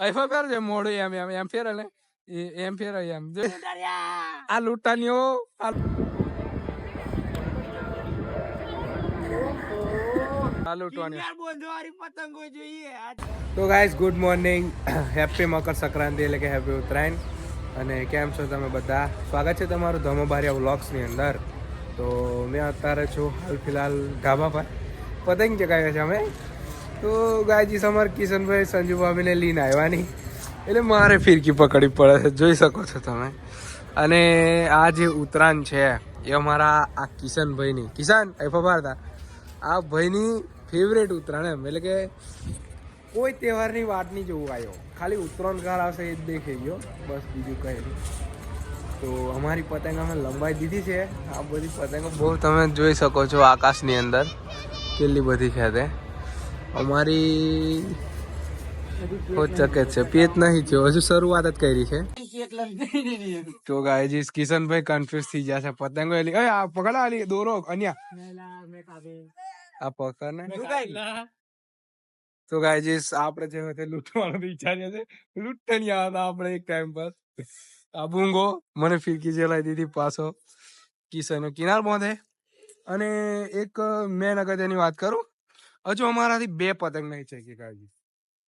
આઈફા ફેર છે મોડું એમ ફેર એટલે એમ ફેર એમ આ લૂંટાનીઓ તો guys good morning, happy Makar Sankranti એટલે કે હેપી ઉત્તરાયણ. અને કેમ છો તમે બધા? સ્વાગત છે તમારું ધમોબારિયા વ્લોગ્સની અંદર. તો મેં અત્યારે છું હાલ ફિલહાલ ધાબા પર પતંગ ચગાવ્યા છે અમે. તો ગાયજી સમર કિશનભાઈ સંજુ ભાભીને લઈને આવ્યા નહીં એટલે મારે ફિરકી પકડવી પડે છે, જોઈ શકો છો તમે. અને આ જે ઉત્તરાયણ છે એ અમારા આ કિશનભાઈની કિશન ફફારતા આ ભાઈની ફેવરેટ ઉત્તરાયણ એમ, એટલે કે કોઈ તહેવારની વાત નહીં જોવું આવ્યો, ખાલી ઉત્તરાયણ કાળ આવશે એ જ દેખાઈ ગયો, બસ બીજું કંઈ નહીં. તો અમારી પતંગ અમે લંબાઈ દીધી છે. આ બધી પતંગો બહુ તમે જોઈ શકો છો આકાશની અંદર કેટલી બધી છે. તે અમારી ચકે છે, પેચ નહીં છે, હજુ શરૂઆત જ કરી છે. તો ગાયજી કિશનભાઈ કન્ફ્યુઝ થઈ ગયા છે. પતંગો એલી આ પકડા આલી દોરો અન્યા આ પકડ ને. તો ગાયજી આપણે જે હોય તે લૂંટવાનો વિચારીએ છે, લૂંટણી હતા આપણે એક ટાઈમ પર. આ બૂંગો મને ફિરકી જલાઈ દીધી પાછો કિશન કિનાર બાંધે. અને એક મેન અગત્યની વાત કરું, હજુ અમારાથી 2 પતંગ નહીં ચઈકી કાળજી,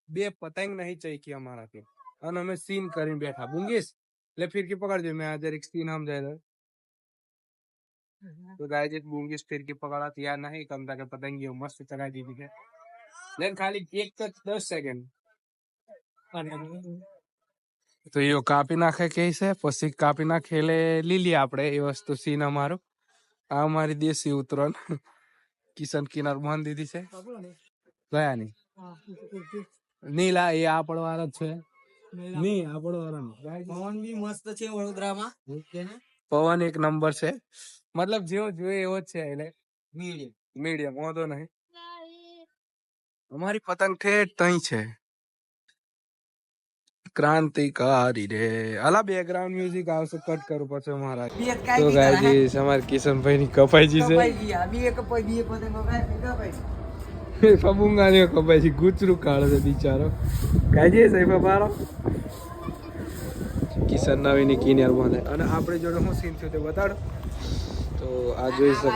2 પતંગ નહીં ચઈકી અમારાથી. અને અમે સીન કરીને બેઠા બુંગીશ એટલે ફિરકી પકડજો. મેં આજે એક સીન સમજાય તો ગાયજી બુંગીશ ફિરકી પકડવા તૈયાર નહીં, કમતા કે પતંગીઓ મસ્ત ચગાવી દીધી છે. લેન ખાલી 10 સેકન્ડ તો એ કાપી નાખે કે છે, પછી કાપી નાખે એટલે લીલી આપણે એ વસ્તુ સીન અમારું. આ અમારી દેશી ઉતરણ કિશન કિનાર બાંધી દીધી છે. ગયા નહીં નીલા એ આપડવાળા જ છે. નહીં આપડવાળા પવન બી મસ્ત છે વડોદરામાં. પવન એક નંબર છે, મતલબ જેવો જોઈએ એવો જ છે, એટલે મીડિયમ વાંધો નહીં. અમારી પતંગ ઠેઠ તઈ છે. ક્રાંતિકારી રે અલા બેકગ્રાઉન્ડ મ્યુઝિક આવશે, કટ કરું પછી મારા. તો ગાયજી અમારે કિશનભાઈ ની કપાઈજી છે. ફબુંગા ને કપાઈજી ગુચરું કાઢે છે બિચારો. ગાયજી સાહેબ પારો કિશન નવીની કિનાર બાંધે. અને આપણે જોડે હું સીન થયું તે બતાડો. તો આ જોઈ શકો છો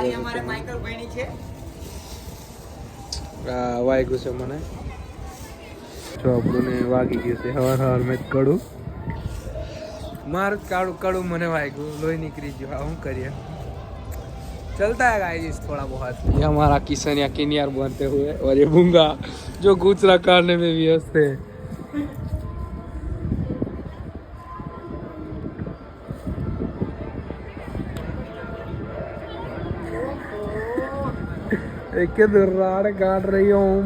આ વાગ્યું છે મને ચોપડું ને વાગી ગયું છે. હવાર મેં કડું મારું કડું મને વાગ્યું, લોહી નીકળી ગયું. હા શું કરીએ, चलता है गाइस थोड़ा बहुत. ये हमारा किशन या किनियार बनते हुए और ये बूंगा जो गुचरा काटने में व्यस्त है. एक राड काट रही हूँ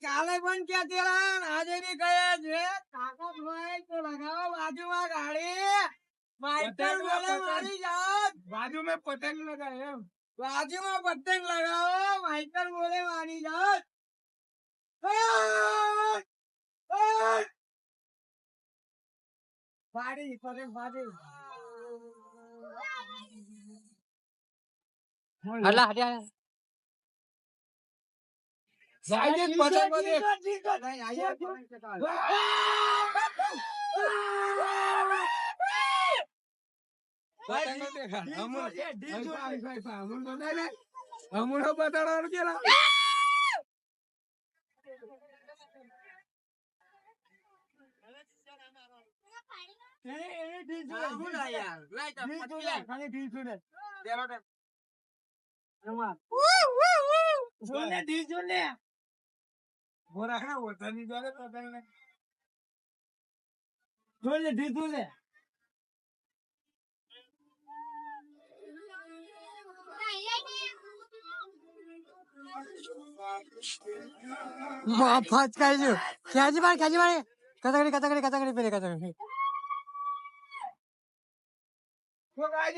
કાલે પણ ક્યાં તેરા આજે બી ગયા છે. તાકાત હોય તો લગાવો બાજુમાં ગાડી. માઈકલ બોલે મારી જાત બાજુ में पतंग लगाए એમ, બાજુમાં પતંગ લગાવો. માઈકલ બોલે મારી જાત. બાડી પતંગ બાડી અલ્લા હટ્યા જાયે પતંગ બોલે નહીં આયા પતંગ ચગાવ. અમુનો બતાડવાનું કેલા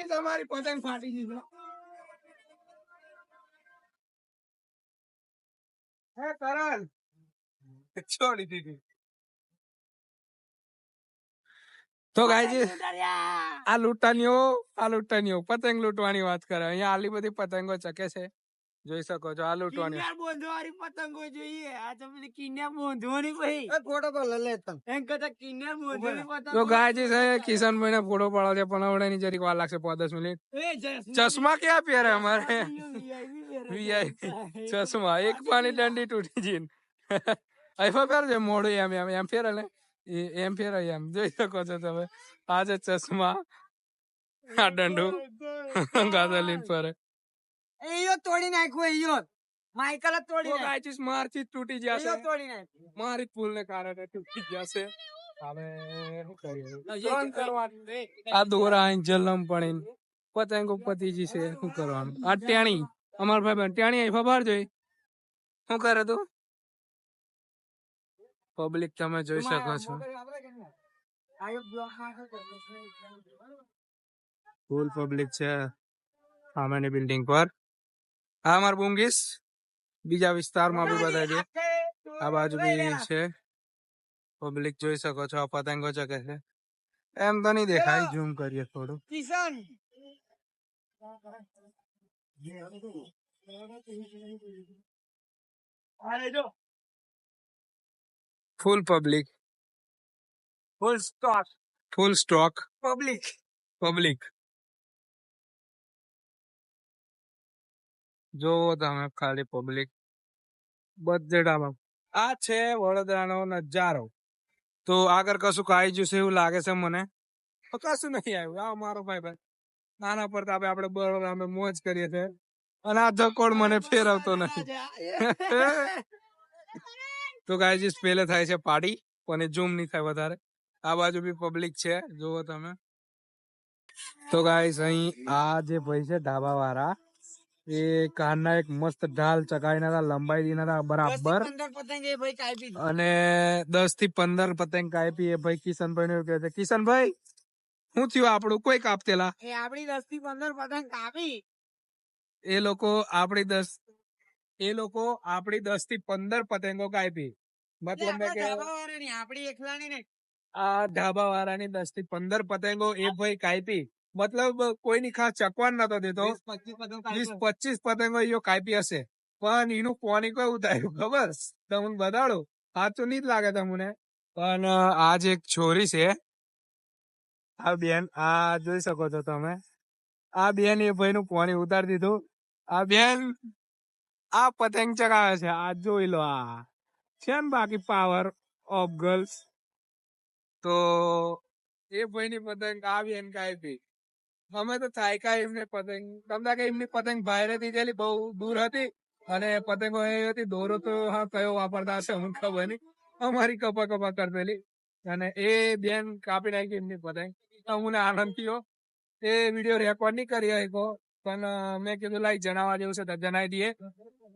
તમારી પતંગ ફાટી ગઈ. હે કરણ છોડી દીધી. તો ગાયજી આ લૂંટાનીઓ પતંગ લૂંટવાની વાત કરે. અહીંયા આલી બધી પતંગો ચકે છે જોઈ શકો છો આ લૂંટવાની કિન્યા બોંધવાળી પતંગો જોઈએ. આ તો પેલી કિન્યા બોંધવાની ભાઈ. ફોટો પર લે તમ. એમ કહેતા કિન્યા બોંધવાની પતંગ. તો ગાય છે કિશનભાઈ ને ફોટો પાડો છે પણ હવે એની જરીક વાર લાગશે 5-10 મિનિટ. ચશ્મા ક્યાં પહેરે અમારે વીઆઈપી ચશ્મા એક પાની દંડી તૂટી જઈને આઈફા પહેર છે મોડું એમ એમ એમ ફેરે ને એમ ફેરે એમ જોઈ શકો છો તમે આ છે ચશ્મા આ દંડુ ગાદલીન ફરે એયો તોડી નાખ્યો એયો માઈકલ જ તોડી નાખ્યો. ગાયચીસ મારથી તૂટી જશે એયો તોડી નાખ્યો. મારી ભૂલ ને કારણે તૂટી જશે. હવે શું કરીએ ત્રણ કરવાનું આ દોરા અહીં જલમ પડીને પતંગો પતીજી છે શું કરવાનું આ ટેણી અમાર ભાઈ બહેન ટેણી અહીં ફબાર જોઈ શું કરે તું પબ્લિક તમે જોઈ શકો છો ફૂલ પબ્લિક છે સામેની બિલ્ડિંગ પર આ અમાર બુંગીસ બીજા વિસ્તારમાં બી બધા છે આ બાજુ બી છે પબ્લિક જોઈ શકો છો આ પતંગો ચકે છે એમ તો નહીં દેખાય ઝૂમ કરીએ થોડું કિશન ફૂલ પબ્લિક ફૂલ સ્ટોક પબ્લિક જોવો તમે ખાલી પબ્લિક બધેડામાં આ છે વડોદરાનો નજારો તો આગળ કશું આવી જશે એવું લાગે છે મને તો કશું નહીં આવ્યું આ મારો ભાઈ નાના પર આપણે બરોબર અમે મોજ કરીએ છીએ અને આ ધકોડ મને ફેરવતો નથી તો ગાયજીસ પેલે થાય છે પાર્ટી પણ ઝૂમ નહીં થાય વધારે આ બાજુ બી પબ્લિક છે જોવો તમે તો ગાઈસ અહીં આ જે ભાઈ છે ધાબા વાળા એ કારના એક મસ્ત ઢાલ ચકાઈને લંબાઈ દીના બરાબર અને 10 થી 15 પતંગ કાપી એ ભાઈ કિશનભાઈ ને કહે છે કિશનભાઈ શું થયું આપણું કોઈ કાપતેલા આપડી 10 થી 15 પતંગ કાપી એ લોકો આપડી 10 થી 15 પતંગો કાપી મતલબ કે આપડી એકલાની ને આ ધાબા વાળાની 10 થી 15 પતંગો એ ભાઈ કાપી મતલબ કોઈની ખાસ ચકવાન નતો દેતો 20-25 પતંગો એયો કાપી હશે પણ એનું કોની કોઈ ઉતાર્યું ખબર તમને બતાડો સાચું નહીં લાગે તમને પણ આ જે એક છોરી છે આ બેન આ જોઈ શકો છો તમે આ બેન એ ભાઈ નું પાણી ઉતારી દીધું આ બેન આ પતંગ ચગાવે છે આ જોઈ લો આ છે ને બાકી પાવર ઓફ ગર્લ્સ તો એ ભાઈ ની પતંગ આ બેન કાપી અમે તો થાયકા એમને પતંગ તમને કે એમની પતંગ બહાર થી ગયેલી બહુ દૂર હતી અને પતંગો એ હતી દોરો તો હા કયો વાપરતા હશે મને ખબર નહીં અમારી કપા કરતેલી અને એ બેન કાપી નાખી એમની પતંગ અમને આનંદ થયો એ વિડીયો રેકોર્ડ નહીં કરી શકો પણ મેં કીધું લાઈ જણાવવા જેવું છે તો જણાવી દઈએ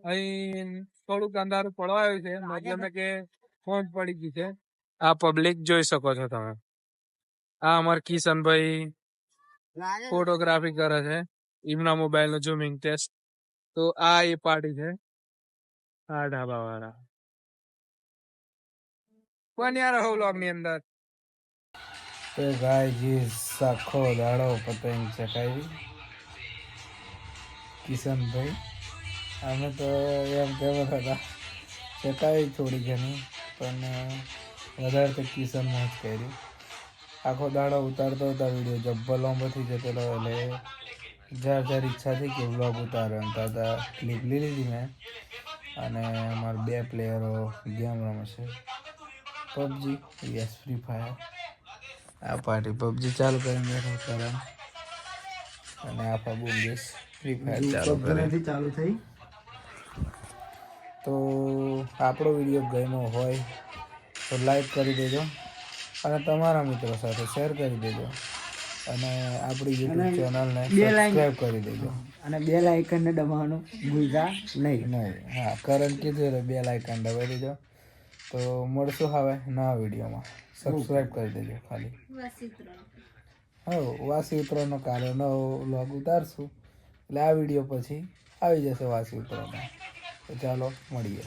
અહીં થોડુંક અંધારું પડવાયું છે મતલબ કે ફોન પડી ગઈ છે આ પબ્લિક જોઈ શકો છો તમે આ અમાર કિશનભાઈ ફોટોગ્રાફી કરે છે એમના મોબાઈલ નો ઝૂમિંગ ટેસ્ટ તો આ એ પાર્ટી છે આ ઢાબા વાળા પણ યાર વ્લોગ ની અંદર તો ગાયજી આખો દાડો પતંગ ચકાવી કિશનભાઈ અમે તો એમ કહેતા હતા ચકાવી થોડી ઘણી પણ વધારે તો કિશન મોજ કરી આખો દાડો ઉતારતો હતા વિડીયો જબ્બર લાંબો થઈ જતેલો એટલે જાર ઈચ્છા થઈ કે વ્લોગ ઉતારે હતા ક્લિપ લીધી હતી મેં અને અમારા 2 પ્લેયરો ગેમ રમે છે પબજી યસ ફ્રી ફાયર આ પાર્ટી પબજી ચાલુ કરીને બેઠો કરે અને આ પબજી ફ્રી ફાયર ચાલુ થઈ તો આપણો વિડીયો ગમ્યો હોય તો લાઈક કરી દેજો અને તમારા મિત્રો સાથે શેર કરી દેજો અને આપણી YouTube ચેનલને સબસ્ક્રાઇબ કરી દેજો અને બેલ આઇકનને દબાવવાનું ભૂલતા નહીં હા કરંટ કીધું એટલે બેલ આઇકન દબાવી દેજો તો મળશું હવે નવા વિડીયોમાં સબસ્ક્રાઇબ કરી દેજો ખાલી હા વાસી ઉત્તરાયણનો કાલે નવો વ્લોગ ઉતારશું એટલે આ વિડીયો પછી આવી જશે વાસી ઉત્તરાયણનો તો ચાલો મળીએ